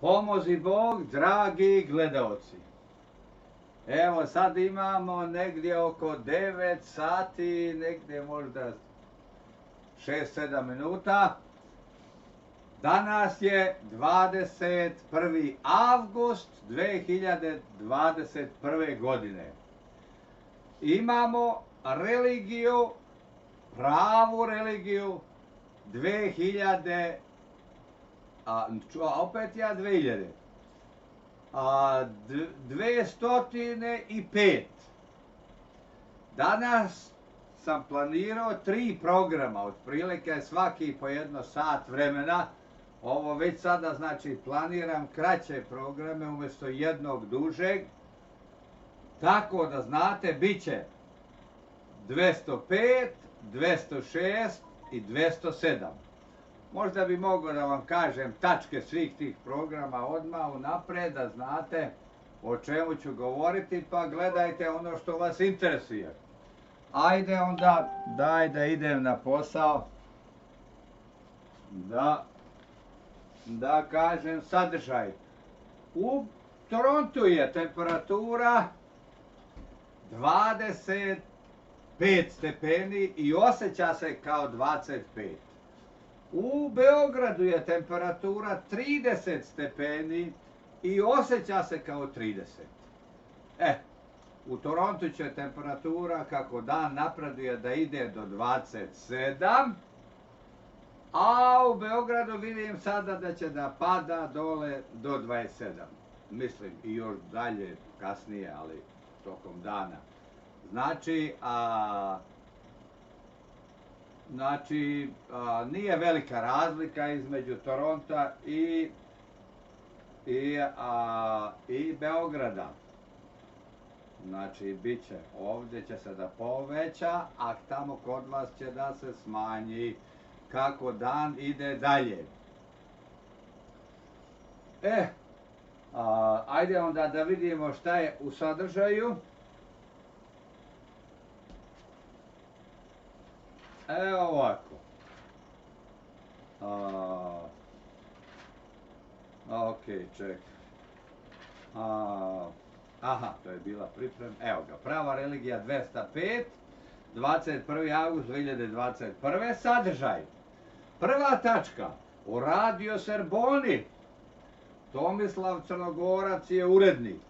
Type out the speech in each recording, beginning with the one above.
Pomozi Bog, dragi gledaoci. Evo sad imamo negdje oko 9 sati, negdje možda 6-7 minuta. Danas je 21. avgust 2021. godine. Imamo religiju, pravu religiju 2000, opet ja 2000. 205. Danas sam planirao 3 programa, otprilike svaki po 1 sat vremena. Ovo već sada znači planiram kraće programe umjesto jednog dužeg. Tako da znate, bit će 205, 206 i 207. Možda bi mogao da vam kažem tačke svih tih programa odmah unapred, da znate o čemu ću govoriti, pa gledajte ono što vas interesuje. Ajde onda, daj da idem na posao, da kažem sadržaj. U Torontu je temperatura 25 stepeni i osjeća se kao 25. U Beogradu je temperatura 30 stepeni i osjeća se kao 30. U Torontu će temperatura kako dan napreduje da ide do 27, a u Beogradu vidim sada da će da pada dole do 27. Mislim i još dalje kasnije, ali tokom dana. Znači, nije velika razlika između Toronta i Beograda. Znači, bit će, ovdje će se da poveća, a tamo kod vas će da se smanji kako dan ide dalje. Ajde onda da vidimo šta je u sadržaju. Evo ovako. Ok, čekaj. To je bila priprema. Evo ga, prava religija 205, 21. avgust 2021. Sadržaj. Prva tačka, o Radio Serboni. Tomislav Crnogorac je urednik.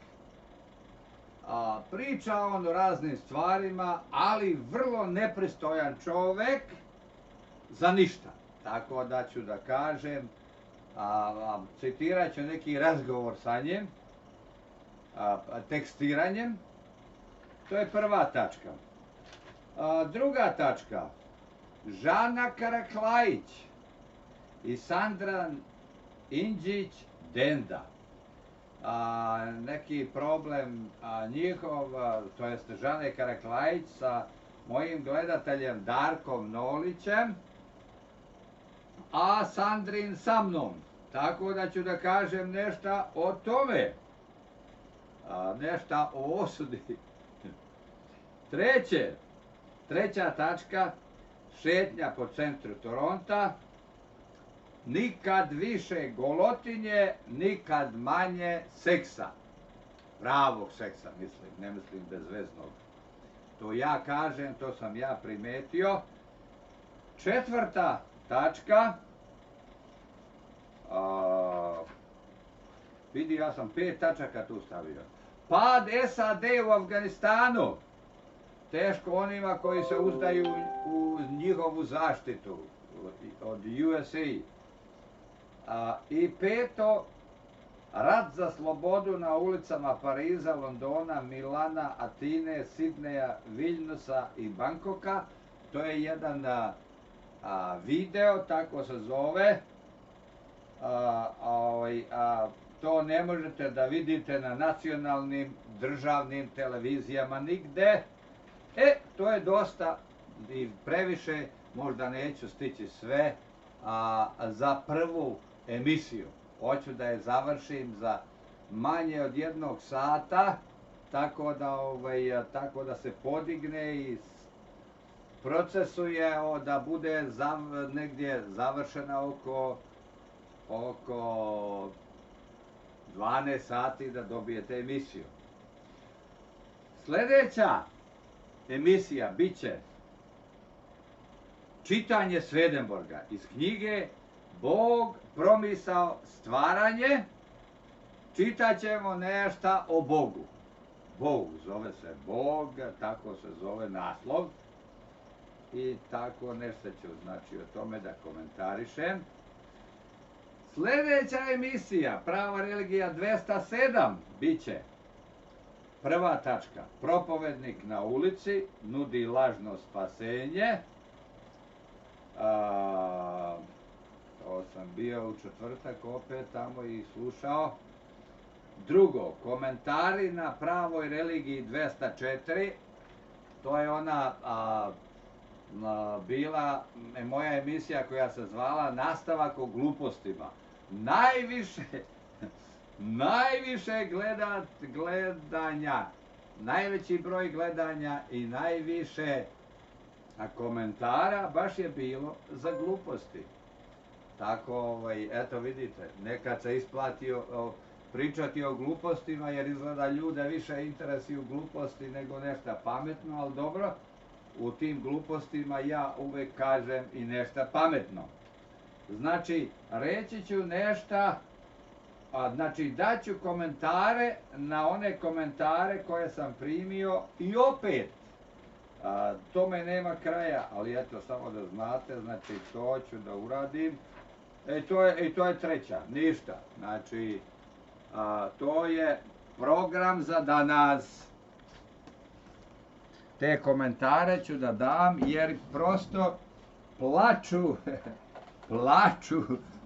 Priča on o raznim stvarima, ali vrlo nepristojan čovek za ništa. Tako da ću da kažem, citirat ću neki razgovor sa njim, tekstiranjem. To je prva tačka. Druga tačka, Žana Karaklajić i Sandra Indžić-Denda. Neki problem njihov, to jest Žane Karaklajić sa mojim gledateljem Darkom Nolićem, a Sandrin sa mnom. Tako da ću da kažem nešto o tome. Nešto o osudi. Treća tačka, šetnja po centru Toronta. Nikad više golotinje, nikad manje seksa. Pravog seksa, mislim, ne mislim bezveznog. To ja kažem, to sam ja primetio. Četvrta tačka. Vidi, ja sam 5 tačaka tu stavio. Pad SAD u Afganistanu. Teško onima koji se uzdaju u njihovu zaštitu od USA. I peto, rat za slobodu na ulicama Pariza, Londona, Milana, Atine, Sidneja, Viljnusa i Bankoka. To je jedan video, tako se zove. To ne možete da vidite na nacionalnim državnim televizijama nigde. To je dosta i previše, možda neću stići sve za prvu emisiju. Hoću da je završim za manje od 1 sata, tako da se podigne i procesuje da bude negdje završena oko 12 sati da dobijete emisiju. Sljedeća emisija bit će čitanje Swedenborga iz knjige Bog promisao stvaranje. Čitat ćemo nešto o Bogu. Bog, zove se Bog, tako se zove naslov. I tako nešto ću, znači, o tome da komentarišem. Sljedeća emisija, Prava religija 207, bit će prva tačka. Propovednik na ulici nudi lažno spasenje. To sam bio u četvrtak opet tamo i slušao. Drugo, komentari na Pravoj religiji 204. To je ona bila moja emisija koja se zvala Nastavak o glupostima. Najviše gledanja, najveći broj gledanja i najviše komentara baš je bilo za gluposti. Tako, eto vidite, nekad se isplati pričati o glupostima jer izgleda ljude više interesuju gluposti nego nešto pametno, ali dobro, u tim glupostima ja uvijek kažem i nešto pametno. Znači, reći ću nešto, znači daću komentare na one komentare koje sam primio i opet, tome nema kraja, ali eto, samo da znate, znači to ću da uradim. To je treća, ništa. Znači, to je program za danas. Te komentare ću da dam jer prosto plaču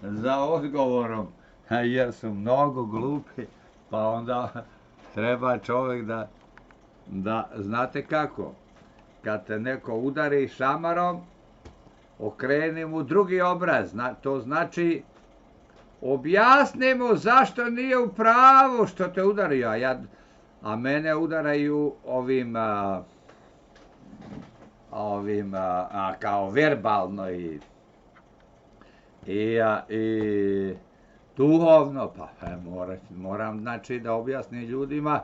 za odgovorom jer su mnogo glupi, pa onda treba čovjek da znate kako. Kad te neko udari šamarom, okreni mu drugi obraz, to znači objasni mu zašto nije u pravu što te udario, a mene udaraju ovim kao verbalno i duhovno, pa moram znači da objasnim ljudima,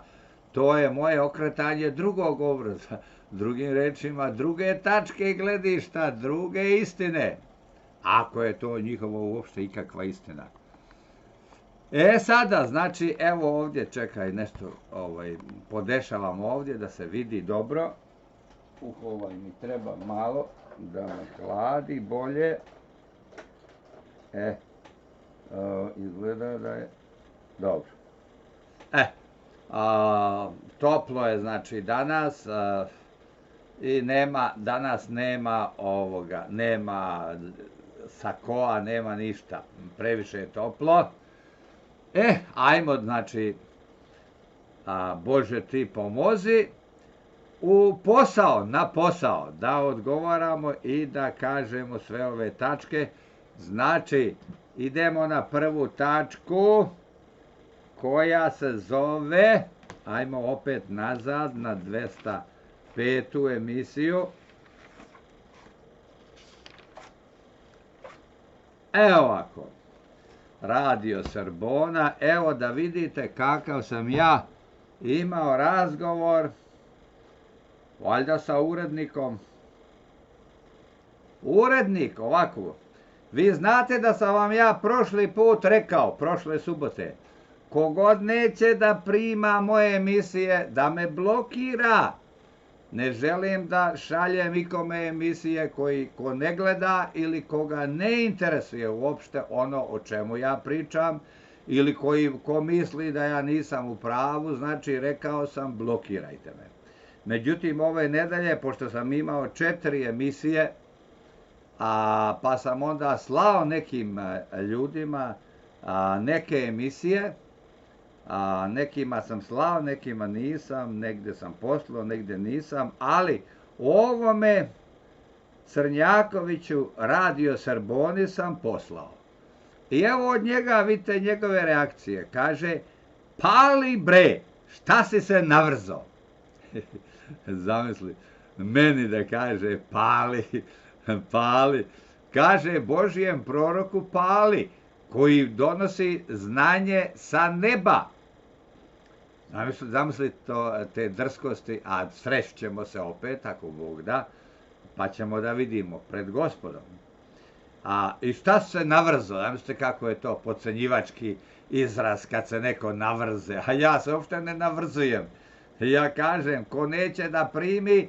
to je moje okretanje drugog obraza, drugim rečima, druge tačke gledišta, druge istine, ako je to njihovo uopšte ikakva istina. Sada, znači, evo ovdje, čekaj, nešto podešavam ovdje da se vidi dobro. Mi treba malo da me hladi bolje. Izgleda da je dobro. Toplo je, znači, danas i danas nema sakoa, nema ništa. Previše je toplo. Ajmo, znači, Bože ti pomozi, na posao, da odgovaramo i da kažemo sve ove tačke. Znači, idemo na prvu tačku koja se zove, ajmo opet nazad na 205. emisiju. Evo ovako. Radio Srbona, evo da vidite kakav sam ja imao razgovor, valjda sa urednikom. Urednik, ovako, vi znate da sam vam ja prošli put rekao, prošle subote, kogod neće da prima moje emisije, da me blokira. Ne želim da šaljem ikome emisije ko ne gleda ili koga ne interesuje uopšte ono o čemu ja pričam ili ko misli da ja nisam u pravu, znači rekao sam blokirajte me. Međutim, ove nedelje, pošto sam imao 4 emisije, pa sam onda slao nekim ljudima neke emisije, nekima sam slao, nekima nisam, negdje sam poslao, negdje nisam, ali ovome Crnjakoviću Radio Srboni sam poslao. I evo od njega, vidite njegove reakcije, kaže, pali bre, šta si se navrzo? Zamisli, meni da kaže pali, kaže Božijem proroku pali, koji donosi znanje sa neba. Zamislite te drskosti, a srećemo se opet, ako Bog da, pa ćemo da vidimo pred Gospodom. I šta se navrzo? Zamislite kako je to podcenjivački izraz kad se neko navrze, a ja se uopšte ne navrzujem. Ja kažem, ko neće da primi,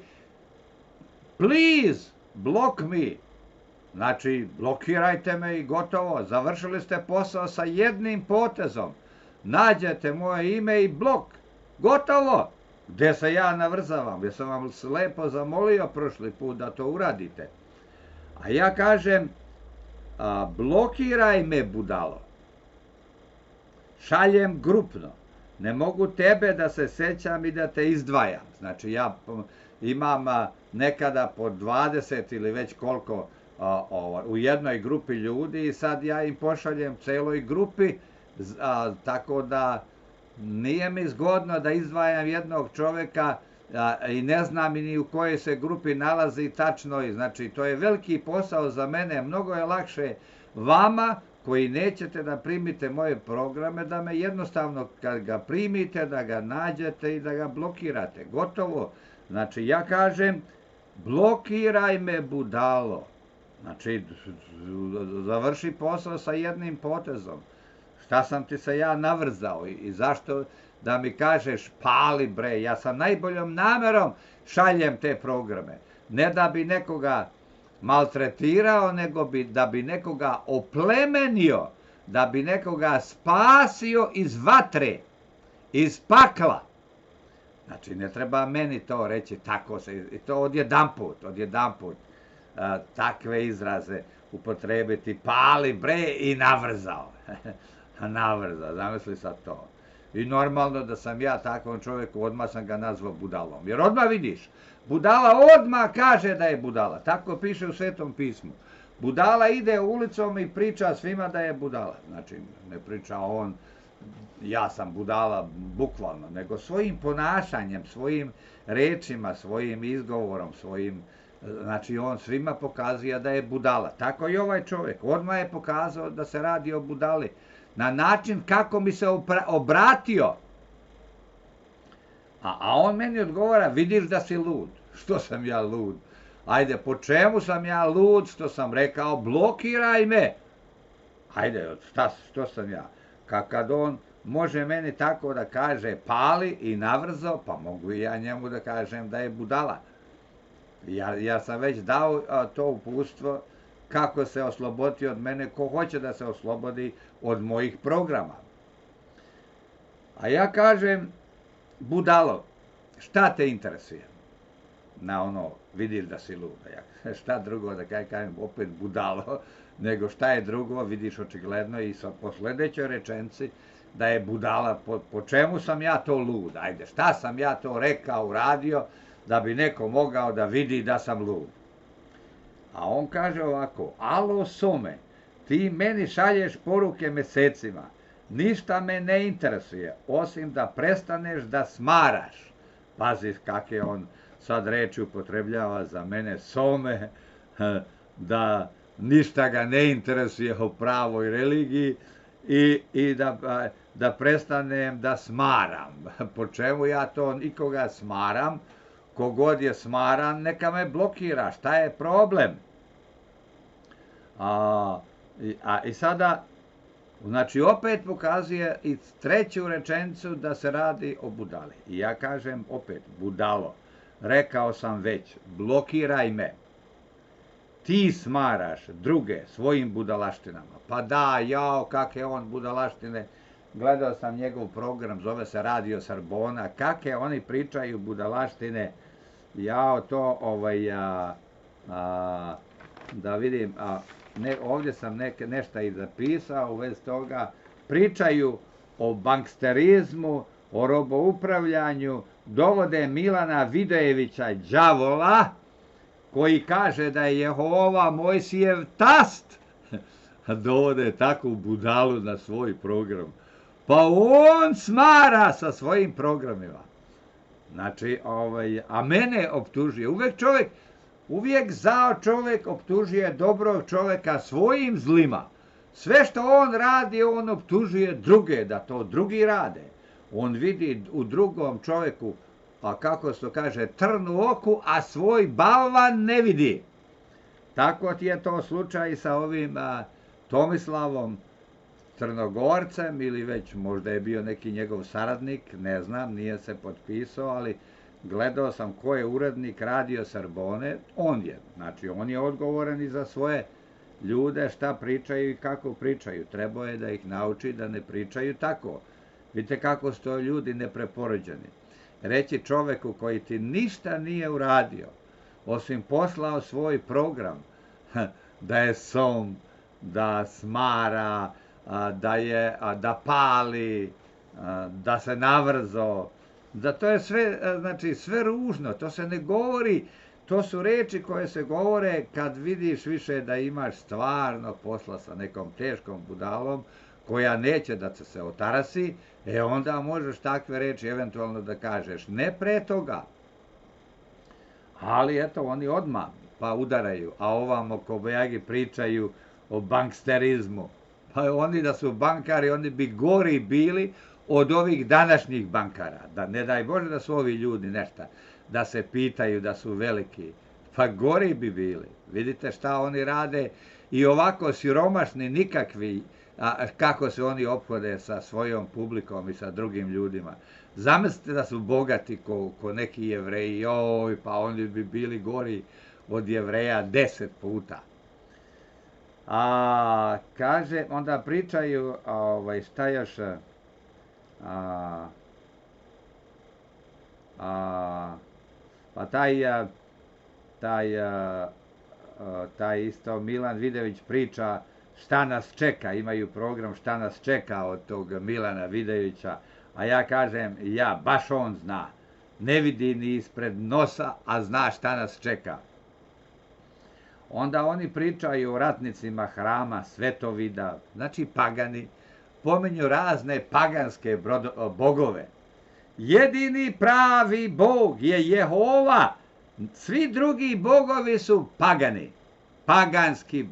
please, block me. Znači, blokirajte me i gotovo. Završili ste posao sa jednim potezom. Nađete moje ime i blok. Gotovo. Gde se ja navrzavam? Gde sam vam lepo zamolio prošli put da to uradite. A ja kažem, blokiraj me, budalo. Šaljem grupno. Ne mogu tebe da se sećam i da te izdvajam. Znači, ja imam nekada po 20 ili već koliko u jednoj grupi ljudi i sad ja im pošaljem celoj grupi, tako da nije mi zgodno da izdvajam jednog čoveka i ne znam ni u kojoj se grupi nalazi tačno. Znači, to je veliki posao za mene. Mnogo je lakše vama koji nećete da primite moje programe, da me jednostavno kad ga primite, da ga nađete i da ga blokirate. Gotovo. Znači, ja kažem, blokiraj me, budalo. Znači, završi posao sa jednim potezom. Šta sam ti se ja navrzao i zašto da mi kažeš pali bre, ja sa najboljom namerom šaljem te programe. Ne da bi nekoga maltretirao, nego da bi nekoga oplemenio, da bi nekoga spasio iz vatre, iz pakla. Znači, ne treba meni to reći tako se, i to odjedanput takve izraze upotrebiti, pali bre i navrzao. Navrzao, zamisli sad to. I normalno da sam ja takvom čovjeku, odmah sam ga nazvao budalom. Jer odmah vidiš, budala odmah kaže da je budala. Tako piše u Svetom pismu. Budala ide ulicom i priča svima da je budala. Znači, ne priča on, ja sam budala bukvalno, nego svojim ponašanjem, svojim rečima, svojim izgovorom, znači on svima pokazuje da je budala. Tako i ovaj čovjek. Odmah je pokazao da se radi o budali. Na način kako mi se obratio. A on meni odgovara, vidiš da si lud. Što sam ja lud? Ajde, po čemu sam ja lud što sam rekao blokiraj me? Ajde, što sam ja? Kad on može meni tako da kaže pali i navrzo, pa mogu i ja njemu da kažem da je budala. Ja sam već dao to uputstvo kako se osloboditi od mene, ko hoće da se oslobodi od mojih programa. A ja kažem, budalo, šta te interesuje? Na ono, vidiš da si luda. Šta drugo da kažem, opet budalo, nego šta je drugo, vidiš očigledno i po sledećoj rečenci da je budala, po čemu sam ja to lud? Ajde, šta sam ja to rekao, uradio, da bi neko mogao da vidi da sam lud? A on kaže ovako, alo Some, ti meni šalješ poruke mesecima, ništa me ne interesuje, osim da prestaneš da smaraš. Pazi kakve on sad reči upotrebljava za mene, Some, da ništa ga ne interesuje o pravoj religiji i da prestanem da smaram. Po čemu ja to nikoga smaram? Kogod je smaran, neka me blokira. Šta je problem? I sada, znači opet pokazuje i treću rečenicu da se radi o budali. I ja kažem opet, budalo, rekao sam već, blokiraj me. Ti smaraš druge svojim budalaštinama. Pa da, jao, kakve on budalaštine. Gledao sam njegov program, zove se Radio Sarbona, kakve oni pričaju budalaštine. Jao, to, da vidim, ovdje sam nešto i zapisao u vezi toga. Pričaju o banksterizmu, o roboupravljanju, dovode Milana Vidojevića đavola, koji kaže da je Jehova Mojsijev tast, dovode takvu budalu na svoj program. Pa on smara sa svojim programima. Znači, a mene optužuje. Uvijek zao čovjek optužuje dobrog čovjeka svojim zlima, Sve što on radi, on optužuje druge da to drugi rade. On vidi u drugom čovjeku, a kako se to kaže, trn u oku, a svoj balvan ne vidi. Tako ti je to slučaj sa ovim Tomislavom Crnogorcem, ili već možda je bio neki njegov saradnik, ne znam, nije se potpisao, ali gledao sam ko je urednik Radio Srbone, on je. Znači, on je odgovoran i za svoje ljude šta pričaju i kako pričaju. Trebao je da ih nauči da ne pričaju tako. Vidite kako su to ljudi nepreporođeni. Reći čoveku koji ti ništa nije uradio, osim poslao svoj program, da je som, da smara, da pali, da se navrzo, da to je sve, znači sve ružno, to se ne govori, to su reči koje se govore kad vidiš više da imaš stvarno posla sa nekom teškom budalom koja neće da se otarasi, onda možeš takve reči eventualno da kažeš, ne pre toga. Ali eto, oni odmah pa udaraju, a ovamo kobajagi pričaju o banksterizmu. Pa oni da su bankari, oni bi gori bili od ovih današnjih bankara. Da ne daj Bože da su ovi ljudi nešto, da se pitaju da su veliki. Pa gori bi bili. Vidite šta oni rade i ovako siromašni nikakvi, kako se oni ophode sa svojom publikom i sa drugim ljudima. Zamislite da su bogati ko neki Jevreji, joj, pa oni bi bili gori od Jevreja 10 puta. Kaže, onda pričaju, šta još, pa taj isto Milan Vidević priča šta nas čeka, imaju program šta nas čeka od tog Milana Videvića, a ja kažem, baš on zna, ne vidi ni ispred nosa, a zna šta nas čeka. Onda oni pričaju o ratnicima hrama Svetovida, znači pagani, pominju razne paganske bogove. Jedini pravi bog je Jehova, svi drugi bogovi su pagani. Paganski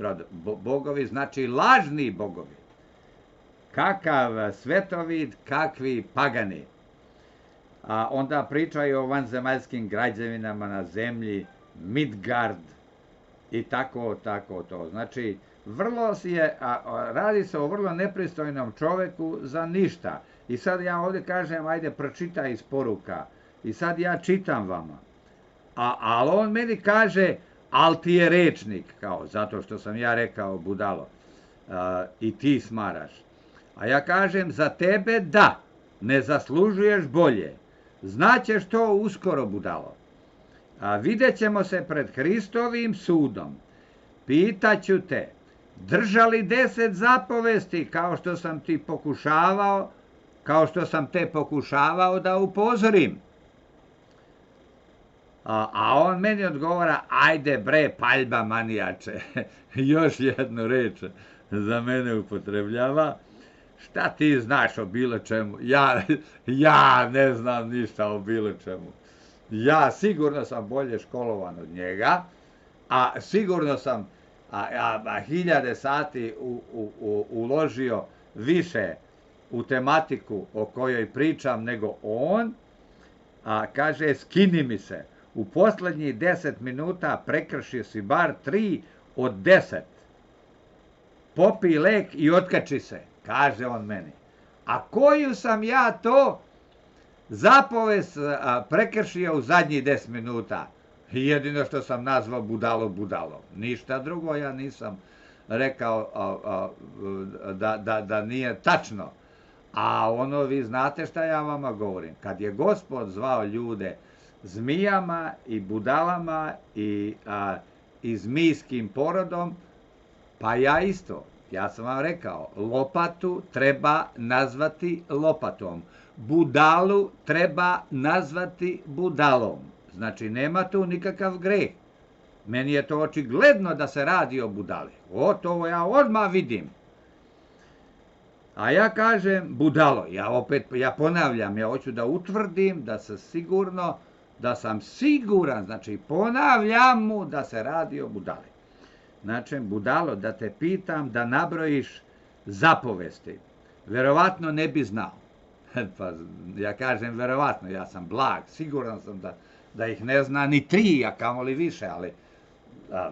bogovi, znači lažni bogovi. Kakav Svetovid, kakvi pagani. Onda pričaju o vanzemaljskim građevinama na zemlji, Midgard i tako to. Znači, radi se o vrlo nepristojnom čoveku za ništa. I sad ja ovdje kažem, ajde pročitaj iz poruka. I sad ja čitam vama. Ali on meni kaže, al ti je rečnik, kao, zato što sam ja rekao budalo. I ti smaraš. A ja kažem, za tebe da, ne zaslužuješ bolje. Znaćeš to uskoro, budalo. Vidjet ćemo se pred Hristovim sudom. Pitaću te, držali 10 zapovesti kao što sam te pokušavao da upozorim. A on meni odgovara, ajde bre, paljba manijače. Još jednu reč za mene upotrebljava. Šta ti znaš o bilo čemu? Ja ne znam ništa o bilo čemu. Ja sigurno sam bolje školovan od njega, a sigurno sam 1000 sati uložio više u tematiku o kojoj pričam nego on. Kaže, skini mi se. U poslednjih 10 minuta prekršio si bar 3 od 10. Popij lek i otkači se, kaže on meni. A koju sam ja to zapovest prekršio u zadnjih 10 minuta? Jedino što sam nazvao budalo. Ništa drugo ja nisam rekao da nije tačno. A vi znate šta ja vama govorim. Kad je Gospod zvao ljude zmijama i budalama i zmijskim porodom, pa ja isto. Ja sam vam rekao, lopatu treba nazvati lopatom. Budalu treba nazvati budalom. Znači, nema tu nikakav greh. Meni je to očigledno da se radi o budali. To ja odmah vidim. A ja kažem budalo. Ja ponavljam, ja hoću da utvrdim da sam siguran, znači ponavljam mu da se radi o budali. Znači, budalo, da te pitam da nabrojiš zapovesti, verovatno ne bi znao. Pa ja kažem verovatno, ja sam blag, siguran sam da ih ne zna ni 3, a kamoli više, ali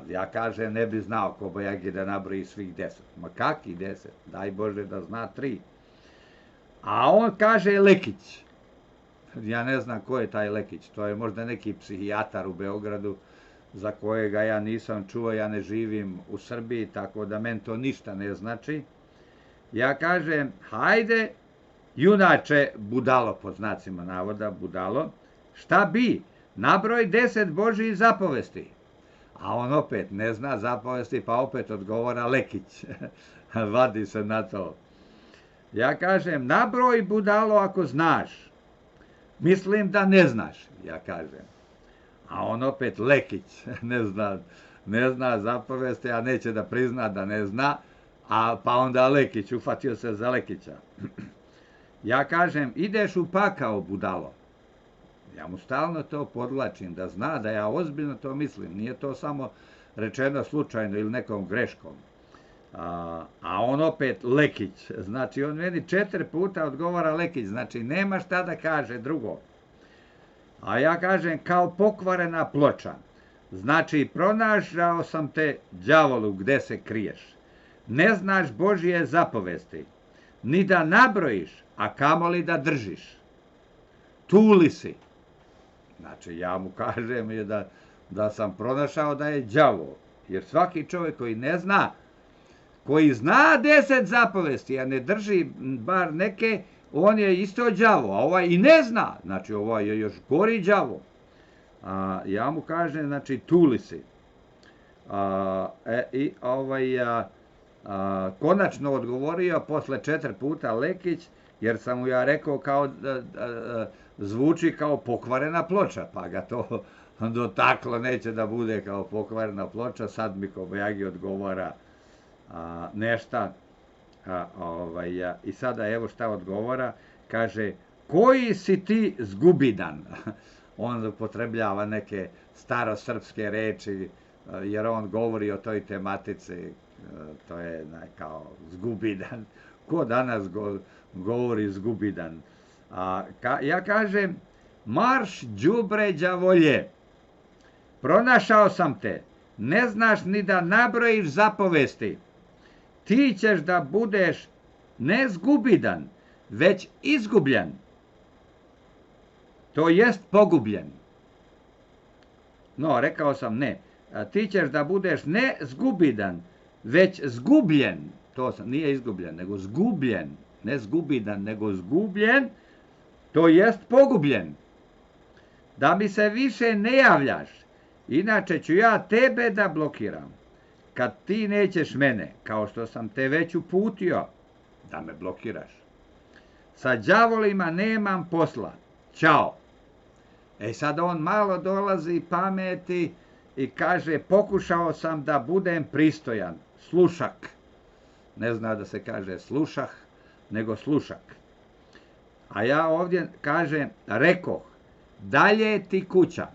ja kažem ne bi znao Kobajagi da nabroji svih 10. Ma kakvi 10? Daj Bože da zna 3. A on kaže Lekić. Ja ne znam ko je taj Lekić, to je možda neki psihijatar u Beogradu za kojega ja nisam čuo, ja ne živim u Srbiji, tako da meni to ništa ne znači. Ja kažem, hajde, junače budalo, pod znacima navoda, budalo, šta bi, nabroj 10 Božjih zapovesti. A on opet ne zna zapovesti, pa opet odgovara Lekić, vadi se na to. Ja kažem, nabroj budalo ako znaš. Mislim da ne znaš, ja kažem. A on opet Lekić, ne zna zapovesti, a neće da prizna da ne zna, pa onda Lekić, ufatio se za Lekića. Ja kažem, ideš u pakao, budalo. Ja mu stalno to podlačim, da zna da ja ozbiljno to mislim, nije to samo rečeno slučajno ili nekom greškom. A on opet Lekić, znači on meni 4 puta odgovara Lekić, znači nema šta da kaže drugo. A ja kažem kao pokvarena ploča, znači pronašao sam te, đavolu, gde se kriješ. Ne znaš Božje zapovesti, ni da nabrojiš, a kamoli da držiš. Tuli si. Znači ja mu kažem da sam pronašao da je đavo, jer svaki čovjek koji ne zna, koji zna 10 zapovesti, a ne drži bar neke, on je isto đavo, a ovaj i ne zna, znači ovaj je još gori đavo. Ja mu kažem, znači tuli si. I konačno odgovorio posle 4 puta Lekić, jer sam mu ja rekao kao zvuči kao pokvarena ploča, pa ga to dotaklo, neće da bude kao pokvarena ploča, sad mi Kobajagi odgovara nešta. I sada evo šta odgovora, kaže, koji si ti zgubidan? On upotrebljava neke starosrpske reči, jer on govori o toj tematici, to je kao zgubidan. Ko danas govori zgubidan? Ja kažem, marš đubre đavolje, pronašao sam te, ne znaš ni da nabrojiš zapovesti. Ti ćeš da budeš ne zgubidan, već izgubljen. To jest pogubljen. No, rekao sam ne. Ti ćeš da budeš ne zgubidan, već zgubljen. To nije izgubljen, nego zgubljen. Ne zgubidan, nego zgubljen. To jest pogubljen. Da mi se više ne javljaš, inače ću ja tebe da blokiram. Kad ti nećeš mene, kao što sam te već uputio, da me blokiraš. Sa đavolima nemam posla. Ćao. Sad on malo dolazi pameti i kaže, pokušao sam da budem pristojan. Slušak. Ne zna da se kaže slušah, nego slušak. A ja ovdje kažem, rekoh, dalje ti kuća.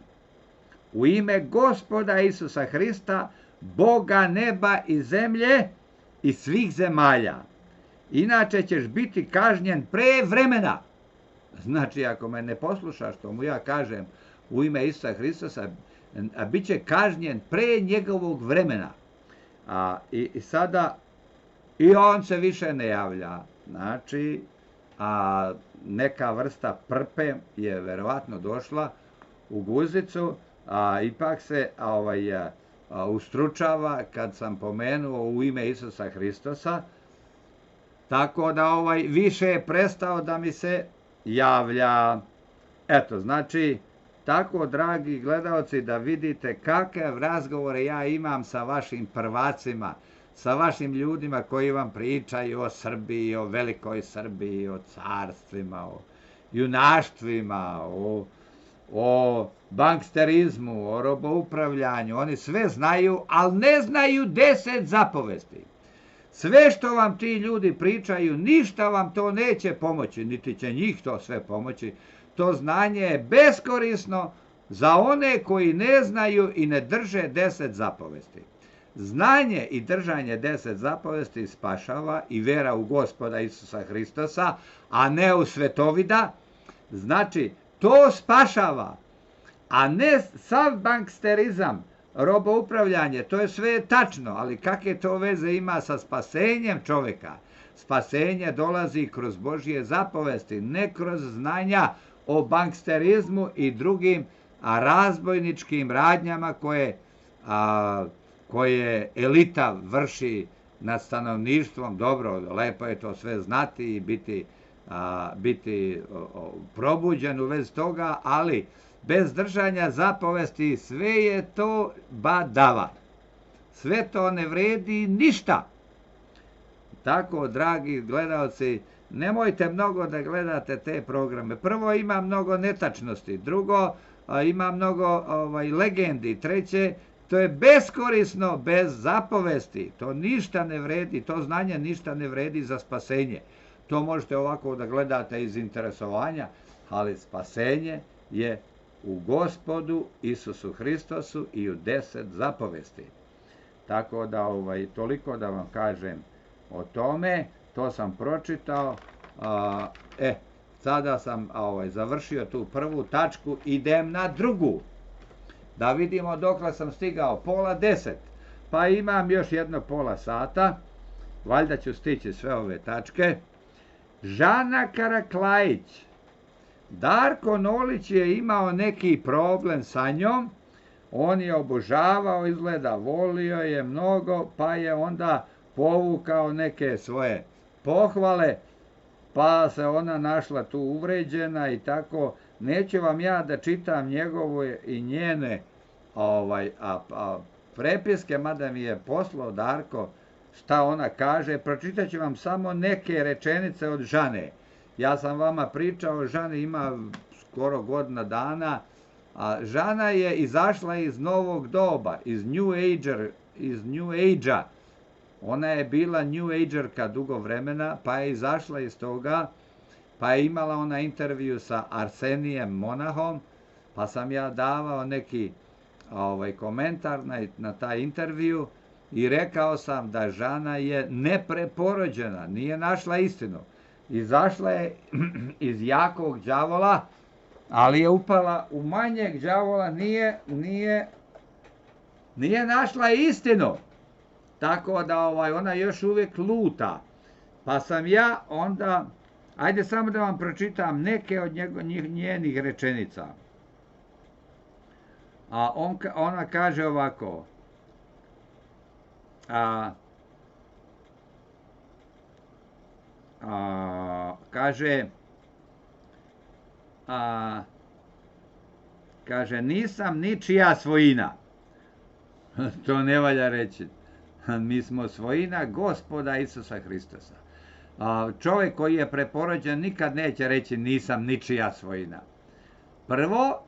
U ime Gospoda Isusa Hrista, Boga neba i zemlje i svih zemalja. Inače ćeš biti kažnjen pre vremena. Znači, ako me ne poslušaš, što mu ja kažem u ime Isusa Hristosa, bit će kažnjen pre njegovog vremena. I sada, i on se više ne javlja. Znači, neka vrsta prpe je verovatno došla u guzicu, ipak se ustručava kad sam pomenuo u ime Isusa Hristosa, tako da više je prestao da mi se javlja. Eto, znači, tako, dragi gledalci, da vidite kakve razgovore ja imam sa vašim prvacima, sa vašim ljudima koji vam pričaju o Srbiji, o velikoj Srbiji, o carstvima, o junaštvima, o banksterizmu, o roboupravljanju. Oni sve znaju, ali ne znaju 10 zapovesti. Sve što vam ti ljudi pričaju, ništa vam to neće pomoći, niti će njih to sve pomoći. To znanje je beskorisno za one koji ne znaju i ne drže 10 zapovesti. znanje i držanje 10 zapovesti spašava i vera u Gospoda Isusa Hristosa, a ne u svetovida. Znači, to spašava, a ne sav banksterizam, roboupravljanje, to je sve tačno, ali kakve to veze ima sa spasenjem čovjeka? Spasenje dolazi kroz Božje zapovesti, ne kroz znanja o banksterizmu i drugim razbojničkim radnjama koje elita vrši nad stanovništvom. Dobro, lepo je to sve znati i biti probuđen u vezi toga, ali bez držanja zapovesti sve je to badava. Sve to ne vredi ništa. Tako, dragi gledalci, nemojte mnogo da gledate te programe. Prvo, ima mnogo netačnosti. Drugo, ima mnogo legendi. Treće, to je beskorisno bez zapovesti. To ništa ne vredi, to znanje ništa ne vredi za spasenje. To možete ovako da gledate iz interesovanja, ali spasenje je u Gospodu Isusu Hristosu i u 10 zapovesti. Tako da toliko da vam kažem o tome. To sam pročitao. Sada sam završio tu prvu tačku. Idem na drugu. Da vidimo dokle sam stigao. 9:30. Pa imam još jedno pola sata. Valjda ću stići sve ove tačke. Žana Karaklajić. Darko Nolić je imao neki problem sa njom. On je obožavao, izgleda, volio je mnogo, pa je onda povukao neke svoje pohvale, pa se ona našla tu uvređena i tako. Neću vam ja da čitam njegove i njene prepiske, mada mi je poslao Darko šta ona kaže. Pročitat ću vam samo neke rečenice od Žane. Ja sam vama pričao, Žani ima skoro godina dana, a Žana je izašla iz novog doba, iz New Age-a. Ona je bila New Agerka dugo vremena, pa je izašla iz toga, pa je imala ona intervju sa Arsenijem Monahom, pa sam ja davao neki komentar na taj intervju i rekao sam da Žana je nepreporođena, nije našla istinu. Izašla je iz jakog đavola, ali je upala u manjeg đavola, nije našla istinu. Tako da ona još uvijek luta. Pa sam ja onda, ajde samo da vam pročitam neke od njenih rečenica. A ona kaže ovako. Kaže, nisam ničija svojina. To ne valja reći. Mi smo svojina Gospoda Isusa Hristosa. Čovjek koji je preporođen nikad neće reći nisam ničija svojina. Prvo,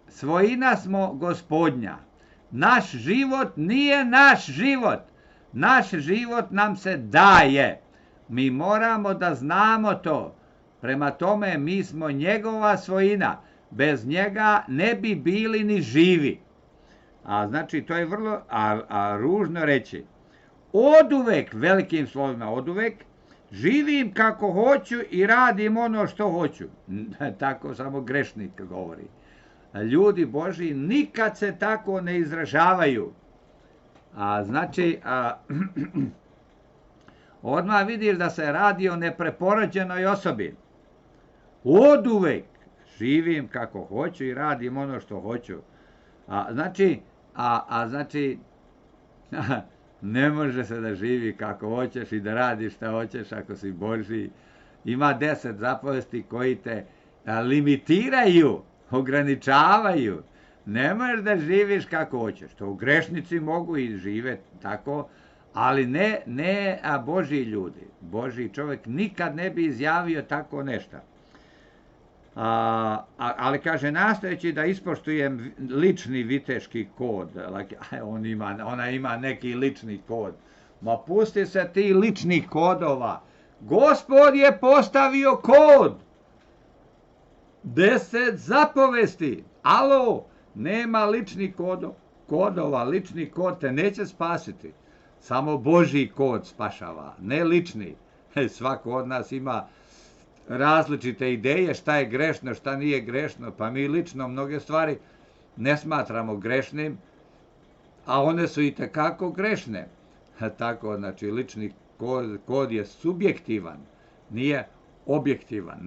svojina smo Gospodnja. Naš život nije naš život. Naš život nam se daje. Mi moramo da znamo to. Prema tome, mi smo njegova svojina. Bez njega ne bi bili ni živi. Znači, to je vrlo ružno reći. Oduvek, velikim slovima oduvek, živim kako hoću i radim ono što hoću. Tako samo grešnik govori. Ljudi Božji nikad se tako ne izražavaju. Znači, odmah vidiš da se radi o nepreporođenoj osobi. Oduvek živim kako hoću i radim ono što hoću. Znači, ne može se da živi kako hoćeš i da radiš šta hoćeš ako si Božji. Ima 10 zapovesti koji te limitiraju, ograničavaju. Ne možeš da živiš kako hoćeš. To grešnici mogu i žive tako, ali ne Božji ljudi. Božji čovjek nikad ne bi izjavio tako nešto. Ali kaže, nastojeći da ispoštujem lični viteški kod. Ona ima neki lični kod. Ma pusti se ti ličnih kodova. Gospod je postavio kod. 10 zapovesti. Alo, nema ličnih kodova. kodova, lični kod te neće spasiti. Samo Božji kod spašava, ne lični. Svako od nas ima različite ideje šta je grešno, šta nije grešno, pa mi lično mnoge stvari ne smatramo grešnim, a one su i tekako grešne. Tako, znači, lični kod je subjektivan, nije objektivan.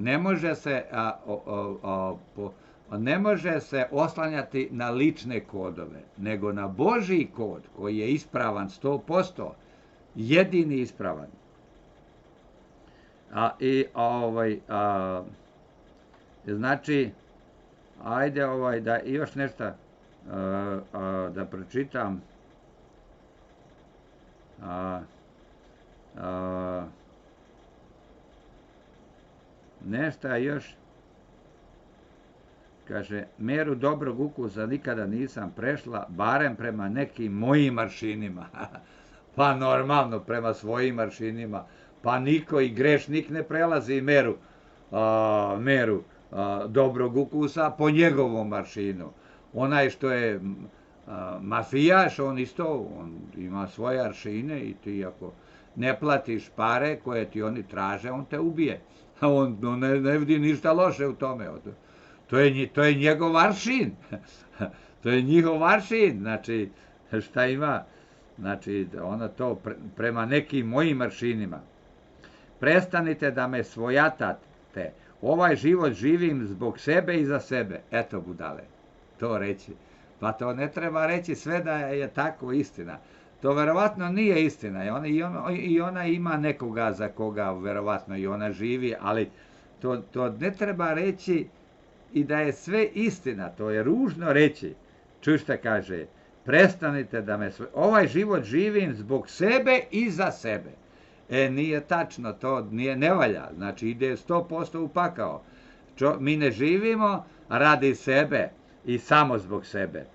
Ne može se oslanjati na lične kodove, nego na Božji kod koji je ispravan 100%, jedini ispravan. Znači, ajde da još nešto da pročitam. Nešto još. Kaže, meru dobrog ukusa nikada nisam prešla, barem prema nekim mojim aršinima. Pa normalno, prema svojim aršinima. Pa niko i grešnik ne prelazi meru dobrog ukusa po njegovom aršinu. Onaj što je mafijaš, on ima svoje aršine i ti ako ne platiš pare koje ti oni traže, on te ubije. On ne vidi ništa loše u tome. To je njegov aršin. To je njihov aršin. Znači, šta ima? Znači, ona to prema nekim mojim aršinima. Prestanite da me svojatate. Ovaj život živim zbog sebe i za sebe. Eto, budale, to reći. Pa to ne treba reći sve da je tako istina. To verovatno nije istina. I ona ima nekoga za koga verovatno i ona živi, ali to ne treba reći i da je sve istina. To je ružno reći. Čuj šta kaže. Prestanite da me ovaj život živim zbog sebe i za sebe. Nije tačno, to ne valja. Znači ide 100% u pakao. Mi ne živimo radi sebe i samo zbog sebe,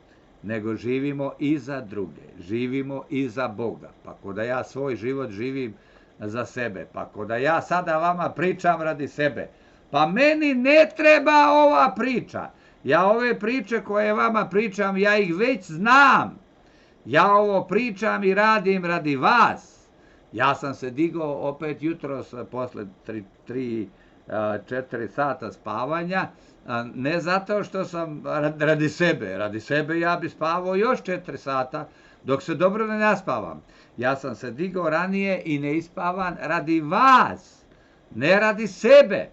nego živimo i za druge, živimo i za Boga. Pa ko da ja svoj život živim za sebe, pa ko da ja sada vama pričam radi sebe, pa meni ne treba ova priča. Ja ove priče koje vama pričam, ja ih već znam. Ja ovo pričam i radim radi vas. Ja sam se digao opet jutros posle 3-4 sata spavanja, ne zato što sam radi sebe ja bi spavao još 4 sata dok se dobro ne naspavam. Ja sam se digao ranije i ne ispavan radi vas, ne radi sebe.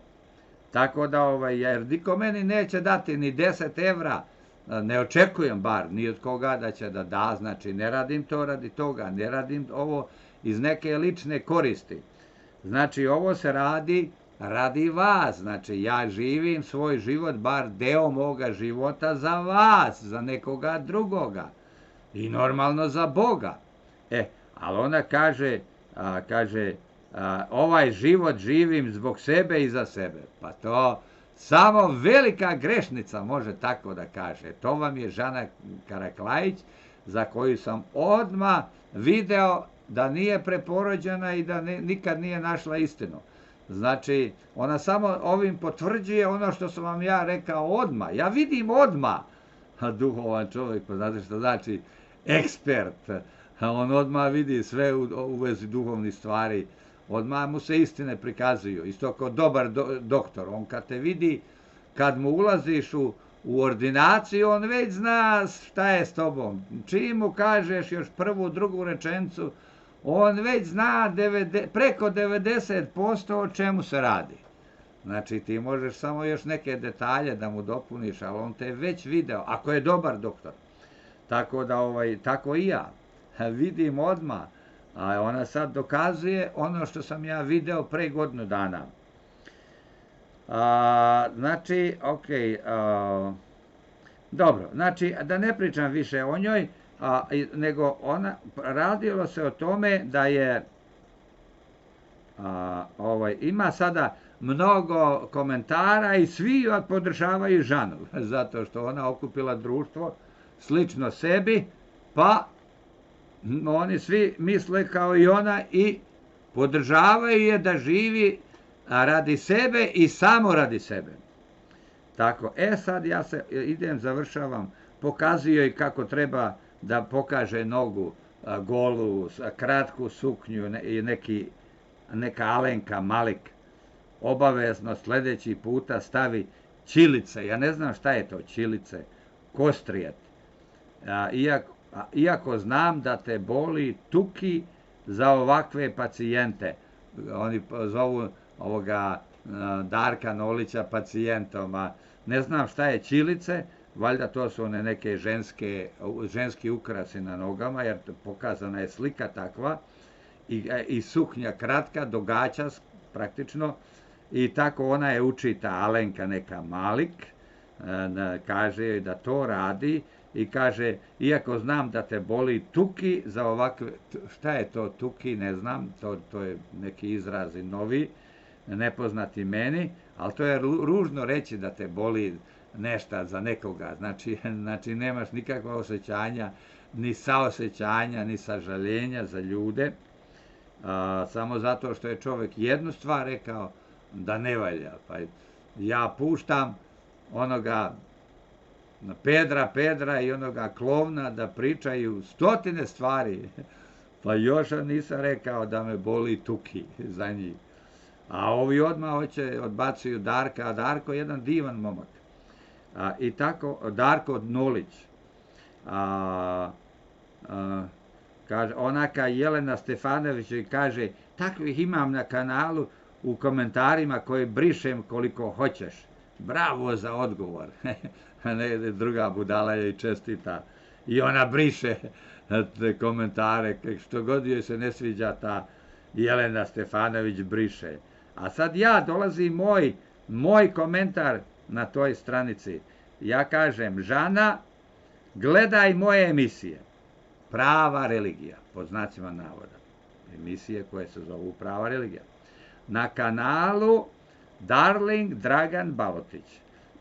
Tako da, jer niko meni neće dati ni 10 evra, ne očekujem bar ni od koga da će da da, znači ne radim to radi toga, ne radim ovo iz neke lične koristi. Znači ovo se radi vas, znači ja živim svoj život, bar deo moga života za vas, za nekoga drugoga i normalno za Boga. Ali ona kaže, ovaj život živim zbog sebe i za sebe. Pa to samo velika grešnica može tako da kaže. To vam je Žana Karaklajić, za koju sam odmah video da nije preporođena i da nikad nije našla istinu. Znači, ona samo ovim potvrđuje ono što sam vam ja rekao odmah. Ja vidim odmah. Duhovan čovjek, pa znate što znači ekspert. On odmah vidi sve u vezi duhovnih stvari. Odmah mu se istine prikazuju. Isto kao dobar doktor. On kad te vidi, kad mu ulaziš u ordinaciju, on već zna šta je s tobom. Čim mu kažeš još prvu, drugu rečenicu, on već zna preko 90% o čemu se radi. Znači ti možeš samo još neke detalje da mu dopuniš, ali on te već video, ako je dobar doktor. Tako da, tako i ja. Vidim odmah, a ona sad dokazuje ono što sam ja video pre godinu dana. Znači, dobro, znači da ne pričam više o njoj, nego radilo se o tome da je ima sada mnogo komentara i svi podržavaju Žanu, zato što ona okupila društvo slično sebi, pa oni svi misle kao i ona i podržavaju je da živi radi sebe i samo radi sebe. Tako, sad ja se idem, završavam, pokazuju joj kako treba da pokaže nogu golu, kratku suknju i neka Alenka Malik obavezno sljedeći puta stavi čilice. Ja ne znam šta je to čilice, kostrijet. Iako znam da te boli tuki za ovakve pacijente. Oni zovu ovoga Darka Nolića pacijentom, a ne znam šta je čilice, valjda to su one neke ženski ukrasi na nogama, jer pokazana je slika takva i suknja kratka, događa praktično, i tako ona je učita, Alenka neka Malik, kaže da to radi i kaže, iako znam da te boli tuki za ovakve, šta je to tuki, ne znam, to je neki izrazi novi, nepoznati meni, ali to je ružno reći da te boli nešto za nekoga, znači nemaš nikakva osjećanja, ni saosjećanja, ni sažaljenja za ljude, samo zato što je čovjek jednu stvar rekao da ne valja, pa ja puštam onoga Pedra i onoga klovna da pričaju stotine stvari, pa još nisam rekao da me boli tuki za njih. A ovi odmah odbacuju Darka, a Darko je jedan divan momak. I tako, Darko Nolić. Kaže, onaka Jelena Stefanović kaže, takvih imam na kanalu u komentarima koje brišem koliko hoćeš. Bravo za odgovor. Druga budala je i čestita. I ona briše te komentare, što god joj se ne sviđa, ta Jelena Stefanović briše. A sad dolazi moj komentar na toj stranici. Ja kažem, Žana, gledaj moje emisije. Prava religija, pod znacima navoda. Emisije koje se zovu Prava religija. Na kanalu Darling Dragan Balotić.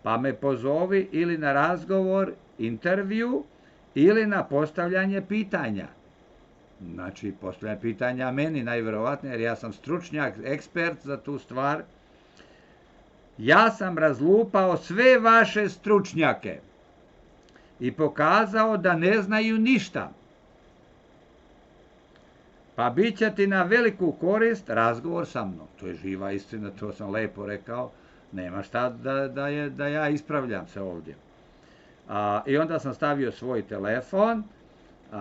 Pa me pozovi ili na razgovor, intervju, ili na postavljanje pitanja. Znači, postavljanje pitanja meni najvjerovatnije, jer ja sam stručnjak, ekspert za tu stvar. Ja sam razlupao sve vaše stručnjake i pokazao da ne znaju ništa. Pa bit će ti na veliku korist razgovor sa mnom. To je živa istina, to sam lepo rekao. Nema šta da ja ispravljam se ovdje. I onda sam stavio svoj telefon,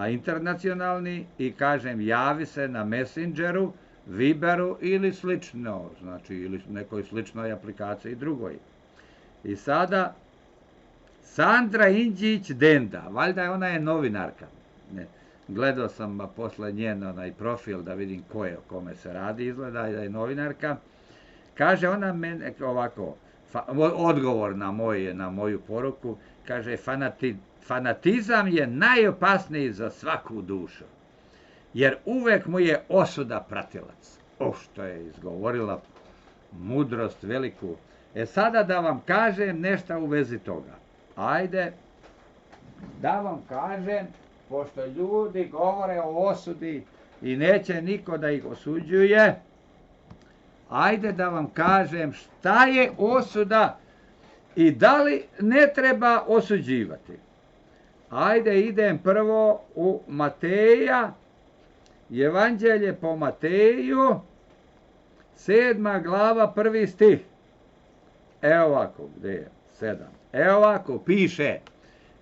internacionalni, i kažem, javi se na Messengeru, Viberu ili slično, znači ili nekoj sličnoj aplikaciji drugoj. I sada Sandra Indžić Denda, valjda ona je novinarka. Gledao sam posle njen onaj profil da vidim o kome se radi, izgleda da je novinarka. Kaže ona mene ovako, odgovor na moju poruku, kaže, fanatizam je najopasniji za svaku dušu, jer uvek mu je osuda pratilac. Što je izgovorila mudrost veliku. Sada da vam kažem nešto u vezi toga. Ajde, da vam kažem, pošto ljudi govore o osudi i neće niko da ih osuđuje, ajde da vam kažem šta je osuda i da li ne treba osuđivati. Ajde, idem prvo u Mateja, Evanđelje po Mateju, 7. glava, 1. stih. Evo ovako, gdje je? 7. Evo ovako, piše.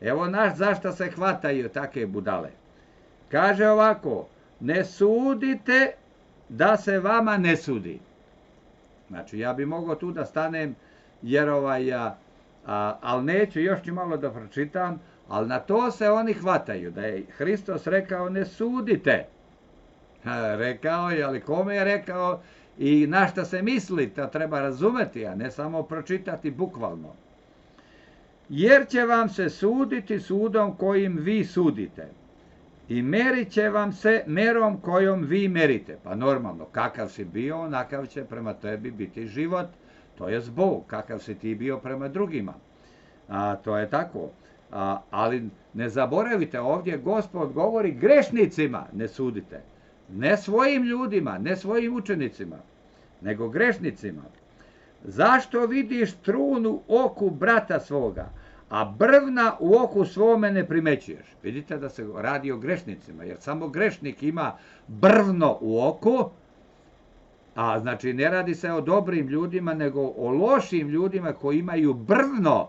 Evo zašto se hvataju take budale. Kaže ovako, ne sudite da se vama ne sudi. Znači, ja bi mogao tu da stanem, jer ali neću, još ću malo da pročitam, ali na to se oni hvataju, da je Hristos rekao, ne sudite. Rekao je, ali kome je rekao i na šta se misli, to treba razumeti, a ne samo pročitati bukvalno. Jer će vam se suditi sudom kojim vi sudite i merit će vam se merom kojom vi merite. Pa normalno, kakav si bio, onakav će prema tebi biti život, to je Bog, kakav si ti bio prema drugima. To je tako. Ali ne zaboravite, ovdje Gospod govori grešnicima ne sudite. Ne svojim ljudima, ne svojim učenicima, nego grešnicima. Zašto vidiš trun u oku brata svoga, a brvna u oku svome ne primećuješ. Vidite da se radi o grešnicima, jer samo grešnik ima brvno u oku, a znači ne radi se o dobrim ljudima, nego o lošim ljudima koji imaju brvno.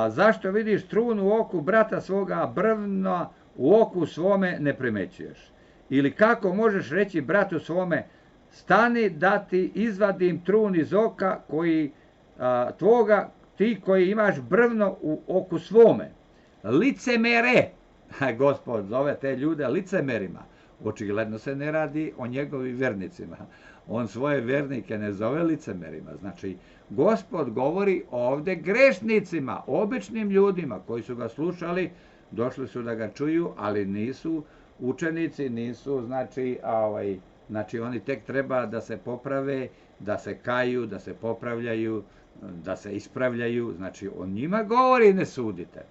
Zašto vidiš trun u oku brata svoga, a brvno u oku svome ne primećuješ? Ili kako možeš reći bratu svome, stani da ti izvadim trun iz oka tvoga, ti koji imaš brvno u oku svome. Licemere, Gospod zove te ljude licemerima. Očigledno se ne radi o njegovim vernicima. On svoje vernike ne zove licemerima. Znači, Gospod govori ovdje grešnicima, običnim ljudima koji su ga slušali, došli su da ga čuju, ali nisu učenici, nisu, znači oni tek treba da se poprave, da se kaju, da se popravljaju, da se ispravljaju. Znači, o njima govori, ne sudite.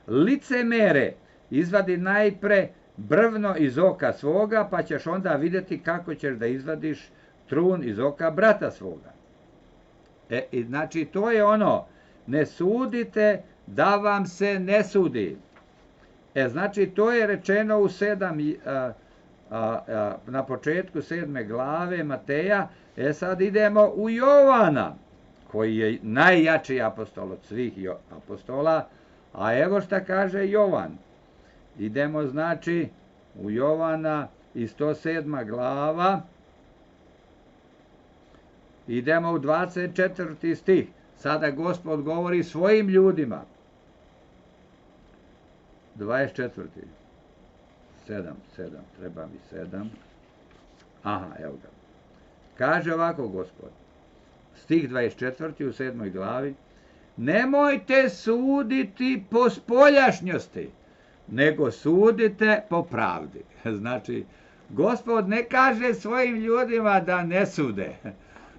Licemere, izvadi najpre brvno iz oka svoga, pa ćeš onda vidjeti kako ćeš da izvadiš trun iz oka brata svoga. I znači, to je ono, ne sudite da vam se ne sudi. Znači, to je rečeno u na početku 7. glave Mateja. Sad idemo u Jovana, koji je najjači apostol od svih apostola, a evo šta kaže Jovan. Idemo znači u Jovana i 107. glava, idemo u 24. stih. Sada Gospod govori svojim ljudima. 24. 7, treba mi 7. Aha, evo ga. Kaže ovako Gospod, stih 24. u 7. glavi, nemojte suditi po spoljašnjosti, nego sudite po pravdi. Znači, Gospod ne kaže svojim ljudima da ne sude,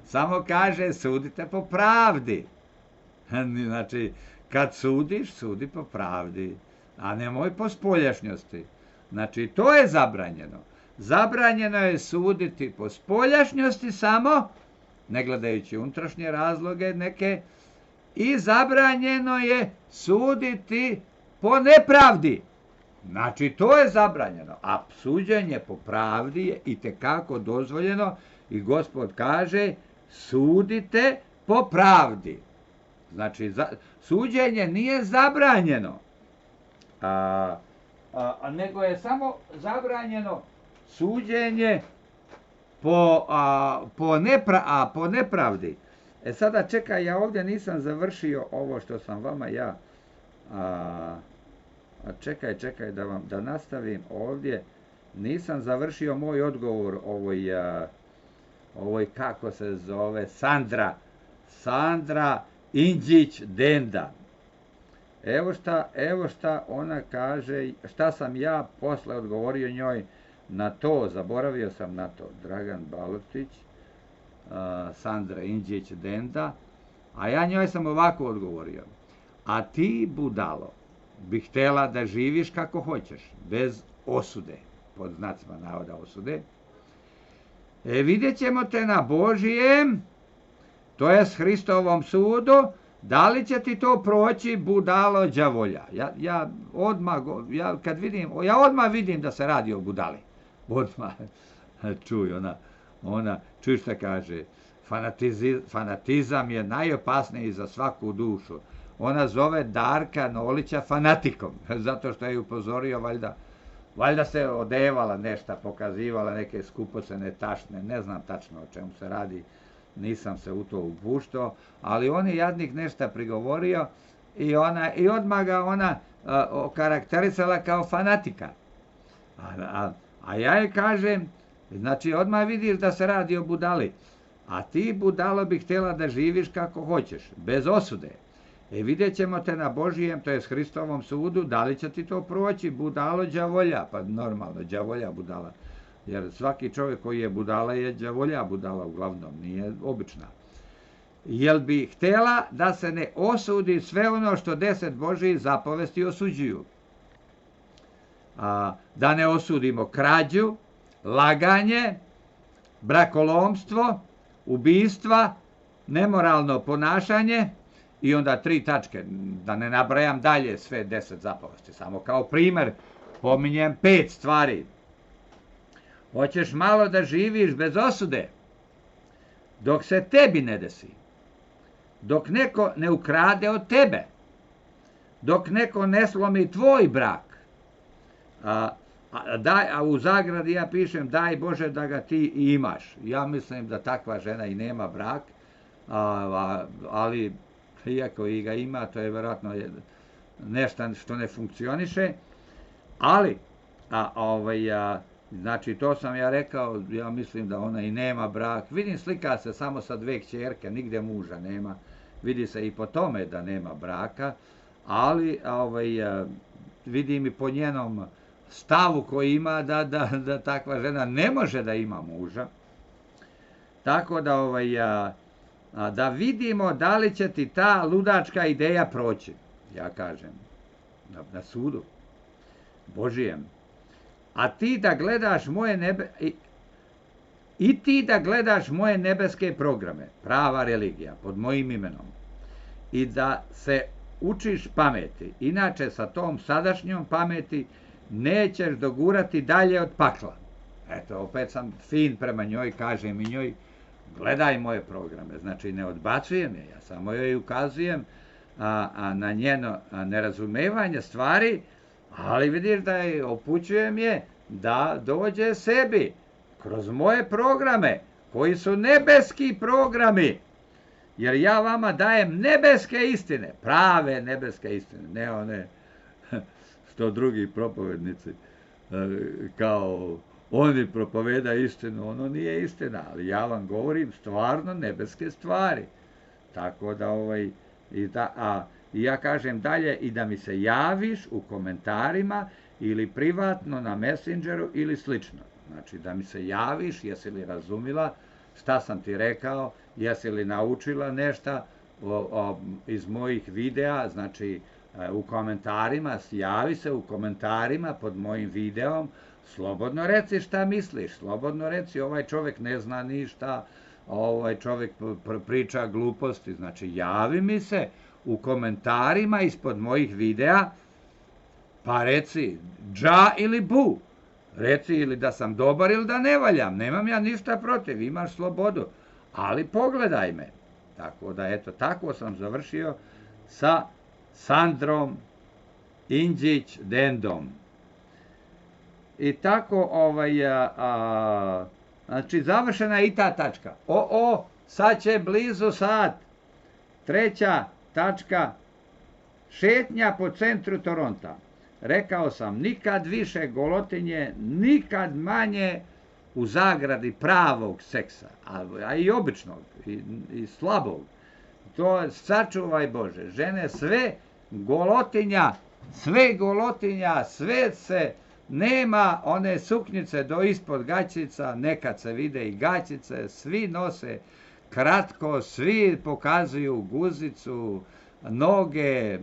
samo kaže sudite po pravdi. Znači, kad sudiš, sudi po pravdi, a nemoj po spoljašnjosti. Znači, to je zabranjeno. Zabranjeno je suditi po spoljašnjosti samo, ne gledajući unutrašnje razloge neke, i zabranjeno je suditi po nepravdi. Znači, to je zabranjeno. A suđenje po pravdi je itekako dozvoljeno i Gospod kaže sudite po pravdi. Znači, suđenje nije zabranjeno, nego je samo zabranjeno suđenje po nepravdi. Sada čekaj, ja ovdje nisam završio ovo što sam vama čekaj da nastavim ovdje. Nisam završio moj odgovor ovoj kako se zove, Sandra Indžić-Denda. Evo šta ona kaže, šta sam ja posle odgovorio njoj na to, zaboravio sam na to. Dragan Balotić, Sandra Indžić-Denda, a ja njoj sam ovako odgovorio. A ti, budalo, bi htjela da živiš kako hoćeš, bez osude, pod znacima navoda osude. Vidjet ćemo te na Božijem, to je s Hristovom sudu, da li će ti to proći, budalo đavolja. Ja odmah vidim da se radi o budali. Odmah, čuj, ona, čuj šta kaže, fanatizam je najopasniji za svaku dušu. Ona zove Darka Nolića fanatikom, zato što je upozorio, valjda se odevala nešto, pokazivala neke skupocene tašne, ne znam tačno o čemu se radi, nisam se u to upuštao, ali on je jadnik nešto prigovorio i odmah ga ona okarakterisala kao fanatika. A ja joj kažem, znači odmah vidiš da se radi o budali, a ti, budalo, bi htjela da živiš kako hoćeš, bez osude. Vidjet ćemo te na Božijem, to je s Hristovom sudu, da li će ti to proći, budalo đavolja, pa normalno, đavolja budala. Jer svaki čovjek koji je budala je đavolja budala uglavnom, nije obična. Jel bi htjela da se ne osudi sve ono što 10 Božjih zapovesti osuđuju? Da ne osudimo krađu, laganje, brakolomstvo, ubistva, nemoralno ponašanje i onda 3 tačke, da ne nabrajam dalje sve 10 zapovesti, samo kao primer pominjem 5 stvari. Hoćeš malo da živiš bez osude, dok se tebi ne desi, dok neko ne ukrade od tebe, dok neko ne slomi tvoj brak, a u zagradi ja pišem daj Bože da ga ti imaš. Ja mislim da takva žena i nema brak, ali iako i ga ima, to je vjerojatno nešto što ne funkcioniše, ali znači to sam ja rekao, ja mislim da ona i nema brak. Vidim, slika se samo sa 2 kćerke, nigdje muža nema, vidi se i po tome da nema braka, ali vidim i po njenom stavu koji ima da takva žena ne može da ima muža. Tako da vidimo da li će ti ta ludačka ideja proći, ja kažem, na sudu Božijem. A ti da gledaš moje nebeske programe, prava religija, pod mojim imenom, i da se učiš pameti, inače sa tom sadašnjom pameti nećeš dogurati dalje od pakla. Eto, opet sam fin prema njoj, kažem i njoj, gledaj moje programe, znači ne odbacujem je, ja samo joj ukazujem na njeno nerazumevanje stvari, ali vidiš da je upućujem je da dođe sebi kroz moje programe, koji su nebeski programi, jer ja vama dajem nebeske istine, prave nebeske istine, ne one što drugi propovednici kao oni propoveda istinu, ono nije istina, ali ja vam govorim stvarno nebeske stvari. Tako da i ja kažem dalje i da mi se javiš u komentarima ili privatno na Messengeru ili slično. Znači da mi se javiš, jesi li razumila šta sam ti rekao, jesi li naučila nešto iz mojih videa, znači u komentarima, javi se u komentarima pod mojim videom, slobodno reci šta misliš, slobodno reci ovaj čovjek ne zna ništa, ovaj čovjek priča gluposti, znači javi mi se u komentarima ispod mojih videa, pa reci dža ili bu, reci ili da sam dobar ili da ne valjam, nemam ja ništa protiv, imaš slobodu, ali pogledaj me. Tako da, eto, tako sam završio sa Sandrom Indžić Dendom. I tako, znači, završena je i ta tačka. Sad će blizu sat. 3. tačka, šetnja po centru Toronta. Rekao sam, nikad više golotinje, nikad manje u zagradi pravog seksa, a i običnog, i slabog. To sačuvaj Bože. Žene sve golotinja, sve se, nema one suknjice do ispod gaćica, nekad se vide i gaćice, svi nose kratko, svi pokazuju guzicu, noge,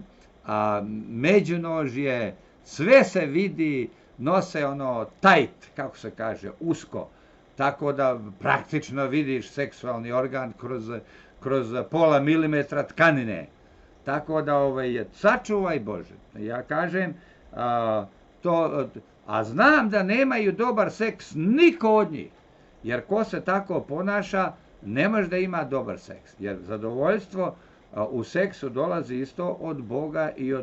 međunožje, sve se vidi, nose ono tight, kako se kaže, usko, tako da praktično vidiš seksualni organ kroz pola milimetra tkanine. Tako da sačuvaj Bože. Ja kažem, a znam da nemaju dobar seks niko od njih, jer ko se tako ponaša ne može da ima dobar seks, jer zadovoljstvo u seksu dolazi isto od Boga i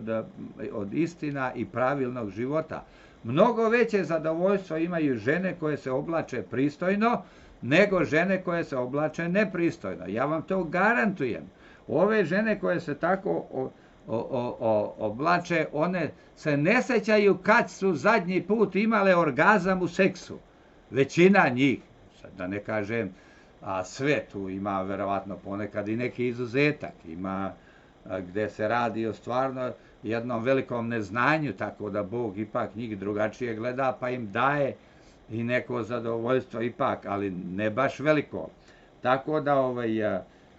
od istina i pravilnog života. Mnogo veće zadovoljstvo imaju žene koje se oblače pristojno nego žene koje se oblače nepristojno. Ja vam to garantujem. Ove žene koje se tako oblače, one se ne sećaju kad su zadnji put imale orgazam u seksu. Većina njih, da ne kažem sve, tu ima verovatno ponekad i neki izuzetak, ima gde se radi o stvarno jednom velikom neznanju, tako da Bog ipak njih drugačije gleda, pa im daje i neko zadovoljstvo ipak, ali ne baš veliko. Tako da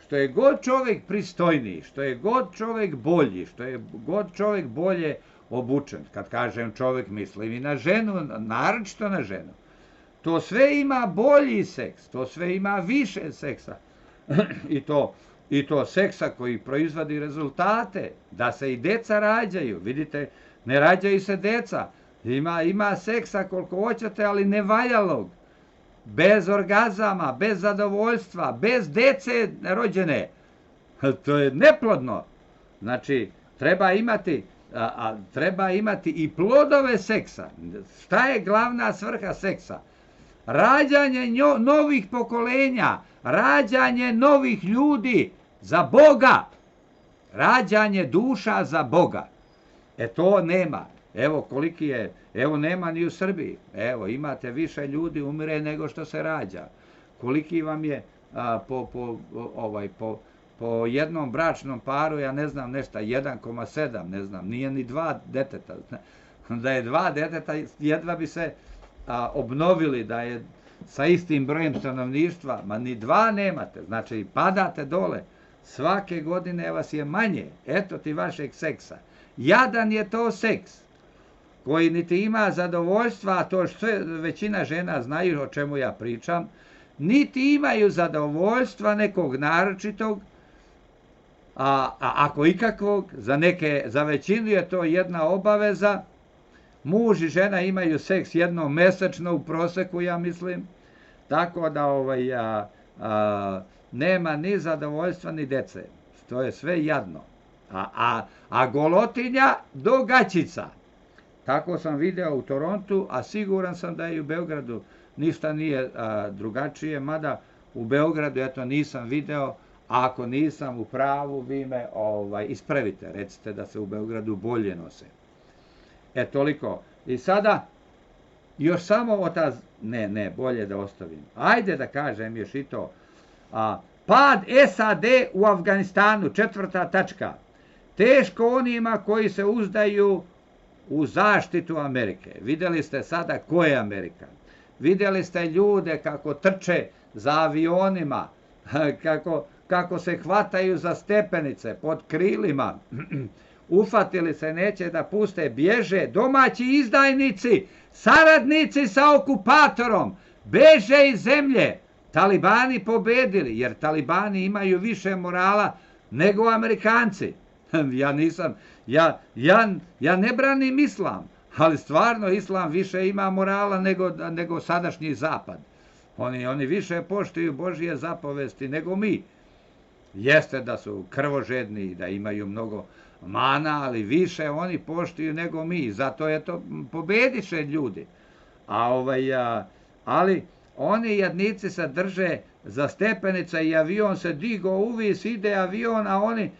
što je god čovjek pristojniji, što je god čovjek bolji, što je god čovjek bolje obučen, kad kažem čovjek mislim i na ženu, naročito na ženu, to sve ima bolji seks, to sve ima više seksa, i to seksa koji proizvodi rezultate, da se i deca rađaju. Vidite, ne rađaju se deca. Ima seksa koliko hoćete, ali nevaljalog. Bez orgazama, bez zadovoljstva, bez dece rođene. To je neplodno. Znači, treba imati i plodove seksa. Šta je glavna svrha seksa? Rađanje novih pokolenja, rađanje novih ljudi za Boga, rađanje duša za Boga. To nema. Evo koliki je, evo nema ni u Srbiji. Evo, imate više ljudi umire nego što se rađa. Koliki vam je po jednom bračnom paru, ja ne znam nešto, 1,7, ne znam, nije ni 2 deteta. Da je 2 deteta, jedva bi se obnovili, da je sa istim brojem stanovništva, ma ni 2 nemate, znači padate dole. Svake godine vas je manje, eto ti vašeg seksa. Jadan je to seks, koji niti ima zadovoljstva, a to što većina žena znaju o čemu ja pričam, niti imaju zadovoljstva nekog naročitog, a ako ikakvog, za većinu je to jedna obaveza. Muž i žena imaju seks jednom mesečno u proseku, ja mislim, tako da nema ni zadovoljstva ni dece. To je sve jadno. A golotinja do gaćica. Tako sam video u Torontu, a siguran sam da i u Beogradu ništa nije drugačije, mada u Beogradu eto nisam video, a ako nisam u pravu, vi me ispravite, recite da se u Beogradu bolje nose. Toliko. I sada, još samo bolje da ostavim. Ajde da kažem još i to. Pad SAD u Afganistanu, 4. tačka. Teško onima koji se uzdaju u zaštitu Amerike. Vidjeli ste sada ko je Amerika. Vidjeli ste ljude kako trče za avionima, kako se hvataju za stepenice pod krilima. Ufatili se, neće da puste, bježe domaći izdajnici, saradnici sa okupatorom, beže iz zemlje. Talibani pobedili, jer talibani imaju više morala nego Amerikanci. Ja ne branim islam, ali stvarno islam više ima morala nego sadašnji zapad. Oni više poštuju Božje zapovesti nego mi. Jeste da su krvožedni i da imaju mnogo mana, ali više oni poštuju nego mi. Zato je to pobediše ljudi. Ali oni jadnici se drže za stepenica i avion se digo uvis, ide avion, a oni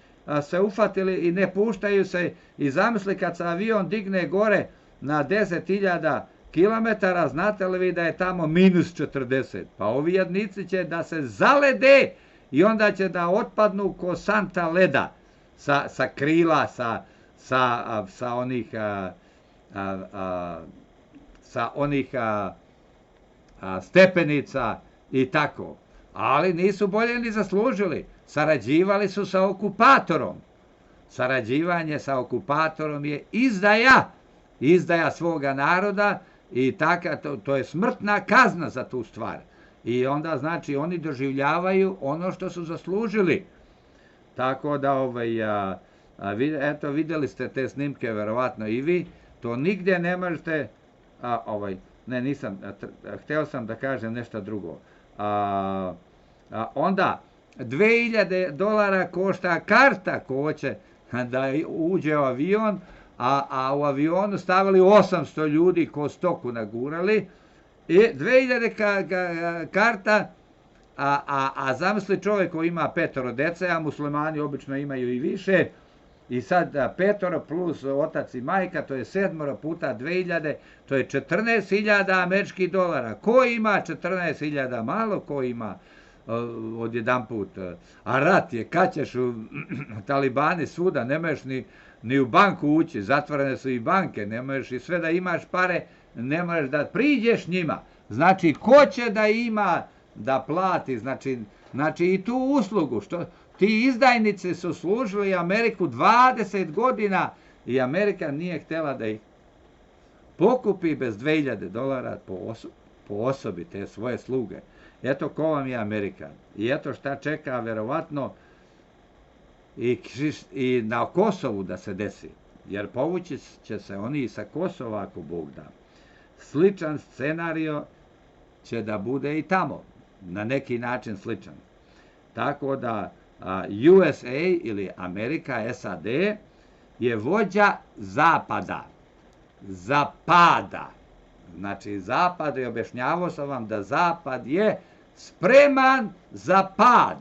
se ufatili i ne puštaju se. I zamisli kad se avion digne gore na 10.000 kilometara, znate li vi da je tamo -40? Pa ovi jadnici će da se zalede i onda će da otpadnu ko santa leda sa krila, sa onih stepenica i tako. Ali nisu bolje ni zaslužili. Sarađivali su sa okupatorom. Sarađivanje sa okupatorom je izdaja svoga naroda i to je smrtna kazna za tu stvar. I onda znači oni doživljavaju ono što su zaslužili. Tako da eto vidjeli ste te snimke verovatno i vi, to nigdje ne možete, htio sam da kažem nešto drugo. Onda $2000 košta karta ko hoće da uđe u avion, a u avionu stavili 800 ljudi ko stoku nagurali, i 2000 karta, a zamisli čovjek koji ima 5 dece, a muslimani obično imaju i više, i sad 5 plus otac i majka, to je 7 puta 2000, to je $14.000 američkih. Ko ima 14.000? Malo ko ima odjedan put. A rat je, kad ćeš talibani svuda, ne možeš ni u banku ući, zatvorene su i banke, ne možeš i sve da imaš pare, ne možeš da priđeš njima. Znači, ko će da ima da plati, znači i tu uslugu, ti izdajnici su služili Ameriku 20 godina i Amerika nije htjela da ih pokupi bez $2000 po po osobi, te svoje sluge. Eto ko vam je Amerika. I eto šta čeka verovatno i na Kosovu da se desi. Jer povući će se oni i sa Kosova ako Bog da. Sličan scenario će da bude i tamo. Na neki način sličan. Tako da USA ili Amerika, SAD je vođa zapada. Zapada. Znači zapad, i objašnjavao sam vam da zapad je spreman za pad.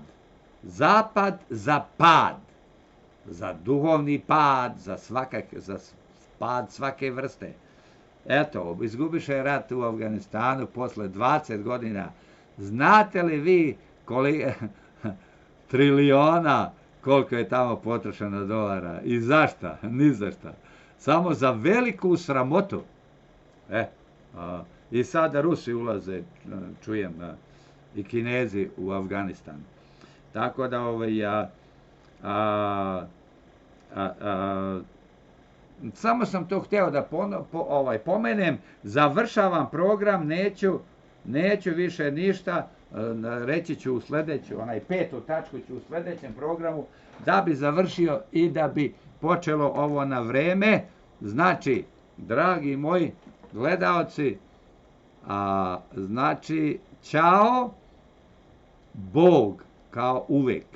Zapad za pad. Za duhovni pad, za pad svake vrste. Eto, izgubiše rat u Afganistanu posle 20 godina. Znate li vi triliona koliko je tamo potrošeno dolara? I zašta? Ni zašta. Samo za veliku sramotu. I sada Rusi ulaze, čujem, i Kinezi u Afganistan. Tako da samo sam to hteo da pomenem, završavam program, neću više ništa, reći ću u sledeću, 5. tačku ću u sledećem programu, da bi završio i da bi počelo ovo na vreme. Znači, dragi moji gledaoci, znači, ćao, Bog kao uvek.